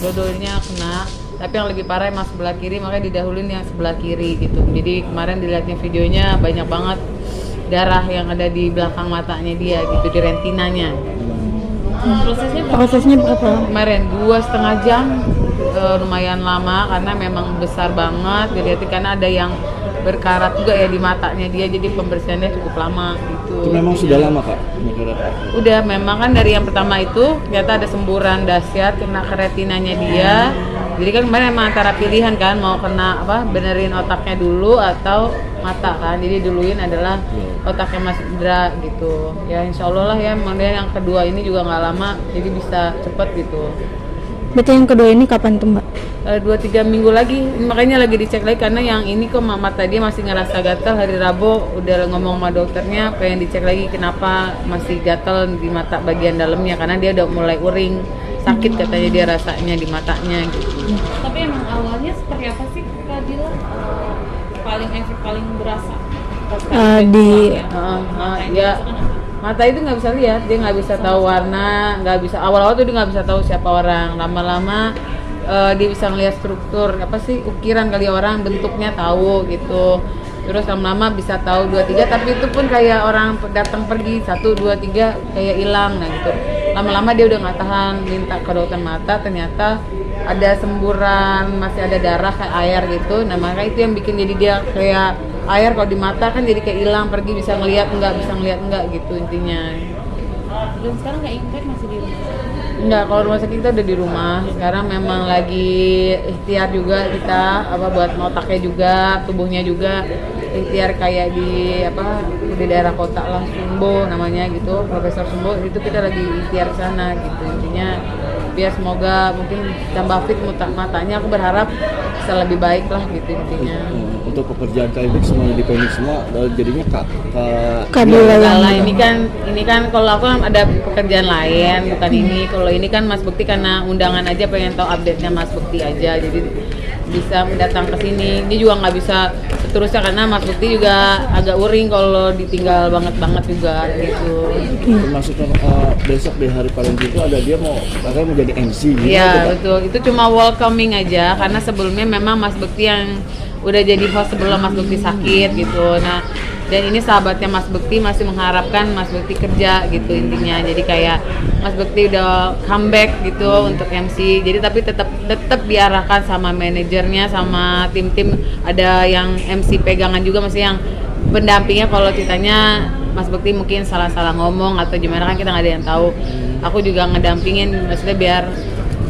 dua-duanya kena, tapi yang lebih parah emang sebelah kiri, makanya didahuluin yang sebelah kiri gitu. Jadi kemarin dilihatnya videonya banyak banget darah yang ada di belakang matanya dia gitu, di retinanya. Prosesnya berapa? Kemarin 2,5 jam, lumayan lama karena memang besar banget dilihat, karena ada yang berkarat juga ya di matanya dia, jadi pembersihannya cukup lama gitu. Itu memang sudah lama Kak? Udah, memang kan dari yang pertama itu ternyata ada semburan dahsyat kena ke retinanya dia. Jadi kan kemarin emang antara pilihan kan, mau kena benerin otaknya dulu atau mata kan. Jadi duluin adalah otaknya Mas Indra gitu. Ya insya Allah lah ya, kemudian yang kedua ini juga nggak lama, jadi bisa cepet gitu. Berarti yang kedua ini kapan tuh Mbak? 2-3 minggu lagi, makanya lagi dicek lagi karena yang ini kok mata dia masih ngerasa gatal. Hari Rabu udah ngomong sama dokternya pengen dicek lagi kenapa masih gatal di mata bagian dalamnya, karena dia udah mulai uring, sakit katanya dia rasanya di matanya gitu. Tapi emang awalnya seperti apa sih Kak Dila? Paling berasa? Ya mata itu nggak bisa lihat, dia nggak bisa tahu warna, nggak bisa, awal-awal tuh dia nggak bisa tahu siapa orang, lama-lama dia bisa ngelihat struktur apa sih, ukiran kali orang, bentuknya tahu gitu. Terus lama-lama bisa tahu 2-3, tapi itu pun kayak orang datang pergi 1-2-3 kayak hilang, nah gitu. Lama-lama dia udah nggak tahan, minta ke dokter mata, ternyata ada semburan, masih ada darah kayak air gitu. Nah makanya itu yang bikin jadi dia kayak air kalau di mata kan, jadi kayak hilang, pergi bisa ngelihat enggak, bisa ngelihat enggak gitu intinya. Dan sekarang nggak impact, masih di rumah? Enggak, kalau rumah sakit kita udah di rumah. Sekarang memang lagi ikhtiar juga kita buat otaknya juga, tubuhnya juga ikhtiar kayak di daerah kota lah, Sumbo namanya gitu, Profesor Sumbo, itu kita lagi ikhtiar ke sana gitu. Intinya biar semoga mungkin tambah fit matanya, aku berharap bisa lebih baik lah gitu intinya. Untuk pekerjaan klinik semuanya di klinik semua, jadinya Kak Lah ini kan kalau aku kan ada pekerjaan lain, bukan ini. Kalau ini kan Mas Bekti karena undangan aja, pengen tahu update-nya Mas Bekti aja, jadi bisa datang ke sini. Ini juga nggak bisa seterusnya karena Mas Bekti juga agak uring kalau ditinggal banget juga gitu. Termasuk besok di hari Valentine itu ada dia katanya mau jadi MC gitu. Iya betul, itu cuma welcoming aja karena sebelumnya memang Mas Bekti yang udah jadi host sebelum Mas Bekti sakit gitu. Nah, dan ini sahabatnya Mas Bekti masih mengharapkan Mas Bekti kerja gitu intinya. Jadi kayak Mas Bekti udah comeback gitu untuk MC. Jadi tapi tetap diarahkan sama manajernya, sama tim-tim, ada yang MC pegangan juga, masih yang pendampingnya kalau ceritanya Mas Bekti mungkin salah-salah ngomong atau gimana kan kita nggak ada yang tahu. Aku juga ngedampingin, maksudnya biar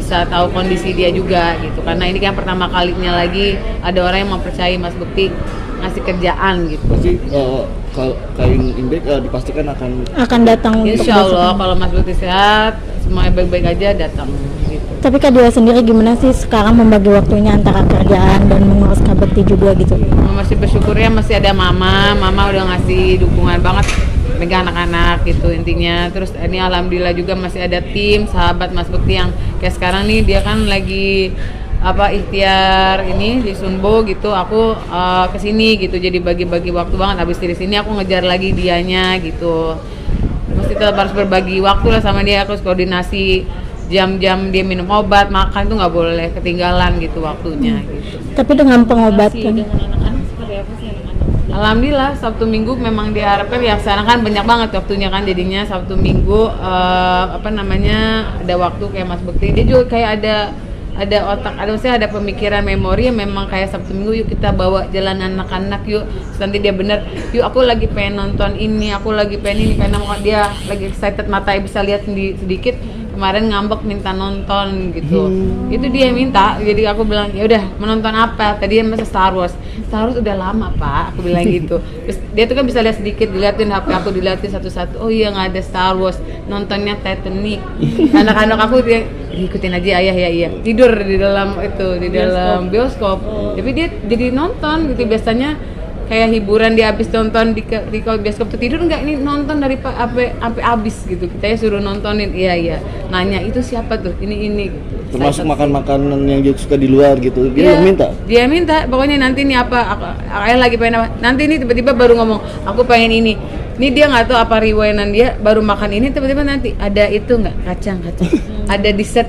bisa tahu kondisi dia juga gitu, karena ini kan pertama kalinya lagi ada orang yang mempercayai Mas Bekti ngasih kerjaan gitu. Pasti kalau Kain Indek dipastikan akan datang. Insya Allah kalau Mas Bekti sehat, semuanya baik-baik aja, datang gitu. Tapi Kak Dila sendiri gimana sih sekarang membagi waktunya antara kerjaan dan mengurus Kak Bekti juga gitu? Masih bersyukur ya, masih ada mama udah ngasih dukungan banget megang anak-anak gitu intinya. Terus ini alhamdulillah juga masih ada tim sahabat Mas Bekti yang kayak sekarang nih, dia kan lagi ikhtiar ini di Sunbo gitu. Aku kesini gitu, jadi bagi-bagi waktu banget. Habis dari sini aku ngejar lagi dianya gitu. Mesti tetap harus berbagi waktu lah sama dia, harus koordinasi jam-jam dia minum obat, makan tuh nggak boleh ketinggalan gitu waktunya gitu. Tapi dengan pengobatan Dengan anak-anak seperti apa sih anak-anak? Alhamdulillah Sabtu Minggu memang diharapkan ya, sekarang kan banyak banget waktunya kan, jadinya Sabtu Minggu ada waktu kayak Mas Bekti, dia juga kayak ada otak, maksudnya ada pemikiran memori yang memang kayak Sabtu Minggu, yuk kita bawa jalan anak-anak yuk. Terus nanti dia bener, yuk aku lagi pengen nonton ini, aku lagi pengen ini, karena dia lagi excited, matanya bisa lihat sedikit. Kemarin ngambek minta nonton gitu. Itu dia yang minta. Jadi aku bilang, "Ya udah, menonton apa?" Tadi dia masa Star Wars udah lama, Pak. Aku bilang gitu. Terus dia tuh kan bisa lihat sedikit, diliatin HP aku, diliatin satu-satu. Oh iya, nggak ada Star Wars. Nontonnya Titanic. Anak-anak aku dia ikutin aja ayah ya, iya. Tidur di dalam bioskop. Tapi dia jadi nonton gitu. Biasanya kayak hiburan, dia habis nonton di bioskop tuh tidur, enggak, ini nonton dari sampai habis gitu. Kita ya suruh nontonin, iya. Nanya itu siapa tuh, ini gitu. Termasuk makan makanan yang dia suka di luar gitu, dia minta. Dia minta, pokoknya nanti ini apa, ayah lagi pengen apa, nanti ini tiba-tiba baru ngomong, aku pengen ini. Ini dia nggak tahu apa riwayatan dia, baru makan ini tiba-tiba nanti ada itu nggak kacang, ada dessert.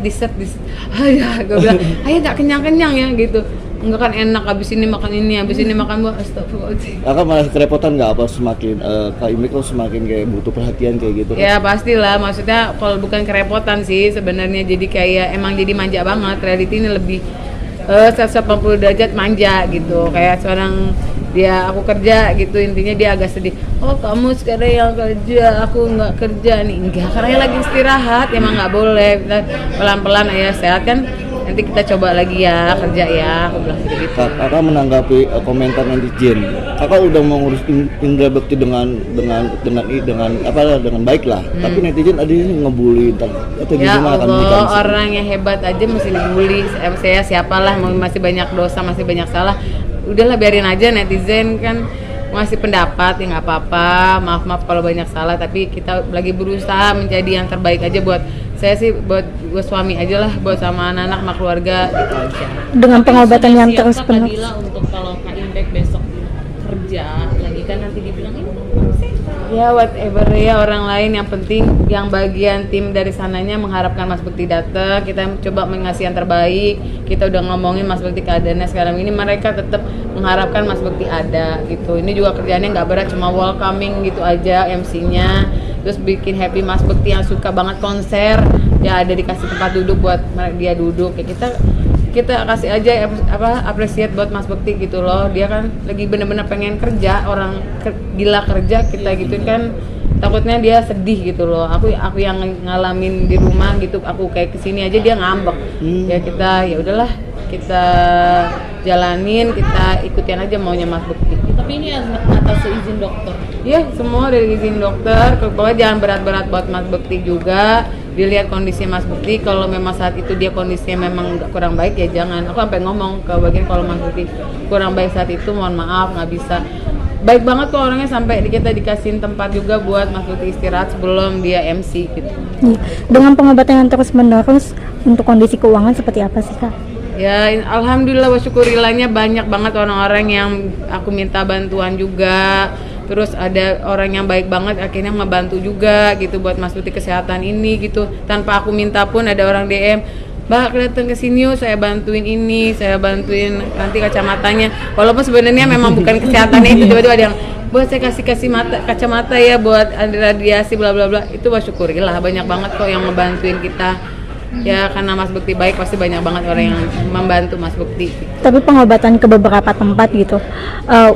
Ayah, gue bilang, ayah nggak kenyang ya gitu. Enggak kan enak, abis ini makan ini, abis ini makan buah, astagfirullahaladzim. Kakak malah kerepotan nggak apa semakin Kak Imik kok semakin kayak butuh perhatian kayak gitu kan? Ya pastilah, maksudnya kalau bukan kerepotan sih sebenarnya, jadi kayak emang jadi manja banget. Reality ini lebih 180 derajat manja gitu, kayak seorang dia aku kerja gitu, intinya dia agak sedih. Oh kamu sekarang yang kerja, aku nggak kerja nih. Enggak, karena lagi istirahat, emang nggak boleh. Kita pelan-pelan ya, sehat kan. Nanti kita coba lagi ya kerja ya, aku bilang gitu. Kakak menanggapi komentar netizen. Kakak udah mengurus Indra Bekti dengan baik lah. Tapi netizen ada yang ngebully atau Ya gimana Allah, orang yang hebat aja mesti dibully. Saya siapalah, masih banyak dosa, masih banyak salah. Udahlah biarin aja, netizen kan ngasih pendapat ya nggak apa-apa. Maaf kalau banyak salah, tapi kita lagi berusaha menjadi yang terbaik aja buat saya sih, buat suami aja lah, buat sama anak-anak sama keluarga gitu aja. Dengan pengobatan yang Siap terus Kak penuh. Dila untuk kalau Kak Imbek besok kerja lagi kan nanti dibilang ini sih. Ya whatever ya, orang lain yang penting yang bagian tim dari sananya mengharapkan Mas Bekti datang, kita coba mengasih yang terbaik. Kita udah ngomongin Mas Bekti keadaannya sekarang ini, mereka tetap mengharapkan Mas Bekti ada gitu. Ini juga kerjaannya nggak berat, cuma welcoming gitu aja MC-nya, terus bikin happy Mas Bekti yang suka banget konser ya, ada dikasih tempat duduk buat dia duduk ya, kita kasih aja appreciate buat Mas Bekti gitu loh. Dia kan lagi bener-bener pengen kerja, orang gila kerja, kita gitu kan takutnya dia sedih gitu loh. Aku yang ngalamin di rumah gitu, aku kayak kesini aja dia ngambek. Ya kita ya udahlah, kita jalanin, kita ikutin aja maunya Mas Bekti. Tapi ini atas izin dokter. Iya, semua dari izin dokter. Pokoknya jangan berat-berat buat Mas Bekti juga. Dilihat kondisi Mas Bekti, kalau memang saat itu dia kondisinya memang kurang baik ya jangan. Aku sampai ngomong ke bagian kalau Mas Bekti kurang baik saat itu, mohon maaf nggak bisa. Baik banget kok orangnya, sampai kita dikasihin tempat juga buat Mas Bekti istirahat sebelum dia MC gitu. Dengan pengobatan yang terus menerus, untuk kondisi keuangan seperti apa sih Kak? Ya alhamdulillah wa syukurilahnya banyak banget orang-orang yang aku minta bantuan juga. Terus ada orang yang baik banget akhirnya ngebantu juga gitu buat Mas Bekti kesehatan ini gitu. Tanpa aku minta pun ada orang DM, Mbak datang ke sini yuk, saya bantuin ini, saya bantuin nanti kacamatanya. Walaupun sebenarnya memang bukan kesehatannya itu, tiba-tiba ada yang buat saya kasih kacamata ya buat radiasi bla bla bla. Itu bersyukurilah, banyak banget kok yang ngebantuin kita. Ya karena Mas Bekti baik, pasti banyak banget orang yang membantu Mas Bekti. Tapi pengobatan ke beberapa tempat gitu,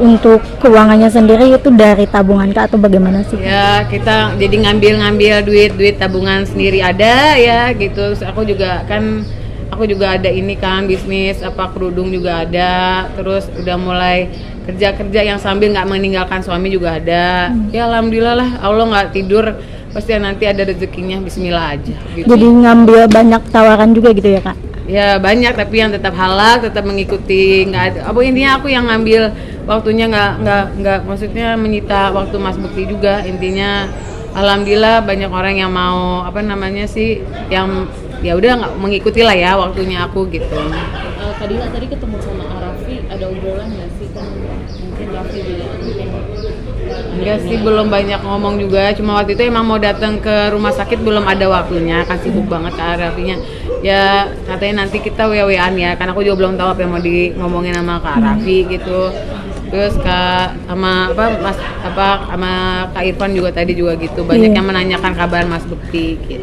untuk keuangannya sendiri itu dari tabungan Kak atau bagaimana sih? Ya kita jadi ngambil duit tabungan sendiri ada ya gitu. Terus aku juga ada ini kan bisnis kerudung juga ada. Terus udah mulai kerja yang sambil nggak meninggalkan suami juga ada. Ya alhamdulillah lah, Allah nggak tidur, pasti nanti ada rezekinya, bismillah aja gitu. Jadi ngambil banyak tawaran juga gitu ya Kak? Ya banyak, tapi yang tetap halal, tetap mengikuti, nggak ada intinya aku yang ngambil waktunya, nggak maksudnya menyita waktu Mas Bekti juga. Intinya alhamdulillah banyak orang yang mau yang ya udah nggak mengikuti lah ya waktunya aku gitu. Kak Dila tadi ketemu sama Raffi, ada obrolan nggak sih kan? Mungkin Raffi bilang Enggak sih, belum banyak ngomong juga. Cuma waktu itu emang mau datang ke rumah sakit, belum ada waktunya. Kan sibuk banget Kak Raffinya. Ya katanya nanti kita WA-an ya. Karena aku juga belum tahu apa yang mau ngomongin sama Kak Raffi gitu. Terus sama Kak Irfan juga tadi juga gitu. Banyak yang menanyakan kabar Mas Bekti gitu.